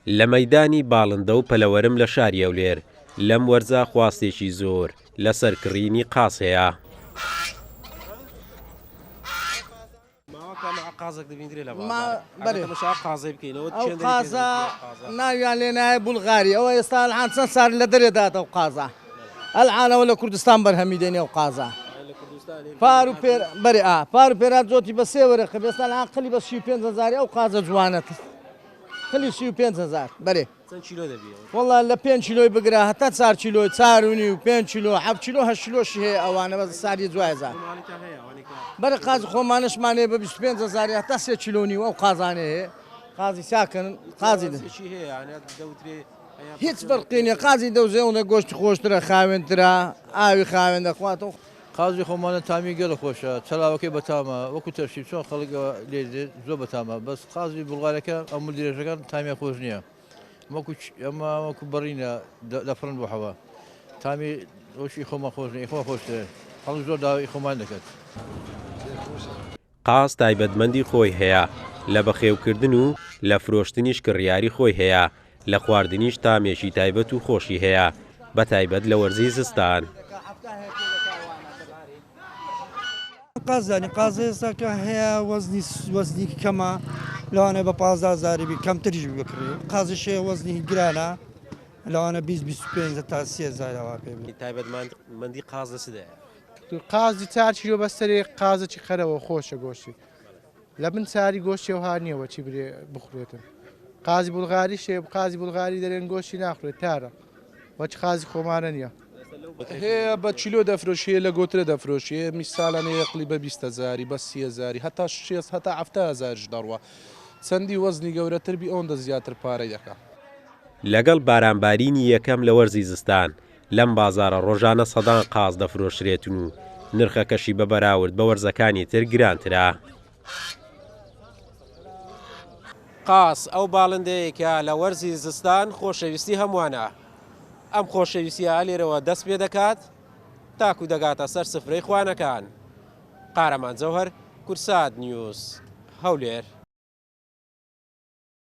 لە مەیدانی باڵندە و پەلەوەرم لە شاری ئەولێر لەم وەرزە خواستێکی زۆر لەسەر کڕینی قاز هەیە. قازە ناویان لێ نایە بولغاری ئەوە ئێستا ئەلحان چەند سار لە دەرێداتە و قازە ئەلحانەوە لە کوردستان بەرهەمی دێنێ و قازە پار و پێر بەرێ پار و پێرات زۆتی بە سێ وەرە خبێستا ئەلحان قلی بە 35,000 ئەو قازە جوانەت قلی 35,000 بەرێ وەڵا لە 5 کیلۆی بگرا هەتا 4 کیلۆی 4.5 و 5 کیلۆ 7 کیلۆ 8 کیلۆشی هەیە ئەوانە بە ساری جوایزار بەرە قاز خۆمانشمانەیە بە 25,000 هەتا 3 کیلۆنی ئەو قازانە هەیە قازی ساکەن قازی هیچ فەرقینە قازی دەوزێونە گۆشتی خۆشترە خاوێنترە ئاوی خاوێن دەخواتەوە قازی خۆمانە تامی گەلە خۆشە چەلاوەکەی بەتامە وەکو تەرشی چۆن خەڵک لێ زۆر بەتامە بەس قازی بڵغارەکە ئەم درێژەکان تامیان خۆش نییە ئەمە وەکو بەڕینە لە فرن بۆحەوە تامی ئەوشی خۆمان خۆش نیە خۆ خۆشترە هەڵک زۆر داوای خۆمان دەکات. قاز تایبەتمەندی خۆی هەیە لە بەخێوکردن و لە فرۆشتنیش کڕیاری خۆی هەیە لە خواردنیش تامێکی تایبەت و خۆشی هەیە بە تایبەت لە وەرزی زستان. قازانی قازە ئێستاکە هەیە وەزنی کەمە لەوانە بە 15,000 کەمتریش بکڕی قازشێ وەزنی گرانە لەوانە 20-25 تا 30,000 پێ تایبەتمەندی قاز دەسدەیە قازی 4 کیلۆ بەسەرێ قازێکی خەرەوە خۆشە گۆشتی لە بن چاری گۆشتی و هانیەوە چی برێ بخورێتن قازی بولغاری شێ قازی بولغاری دەرێن گۆشتی ناخورێت تارە وەچ قازی خۆمانە نییە هەیە بە چیلۆ دەفرۆشیە لە گۆترە دەفرۆشیە میساڵانە یەقلی بە 20,000 بە 30,000 هەتا 6 هەتا 70,000 دەڕوە چەندی وەزنی گەورەتر بی ئەوەندە زیاتر پارەی دەکات. لەگەڵ بارانبارینی یەکەم لە وەرزی زستان لەم بازارە ڕۆژانە سەدان قاز دەفرۆشرێتن و نرخەکەشی بە بەراورد بە وەرزەکانی تر گرانترە. قاس ئەو باڵندەیەکە لە وەرزی زستان خۆشەویستی هەمووانە. ئەم خۆشەویستیە لێرەوە دەست پێ دەکات تاکو دەگاتە سەر سفرەی خوانەکان. قارەمان جەوهەر، کورسات نیوز، هەولێر.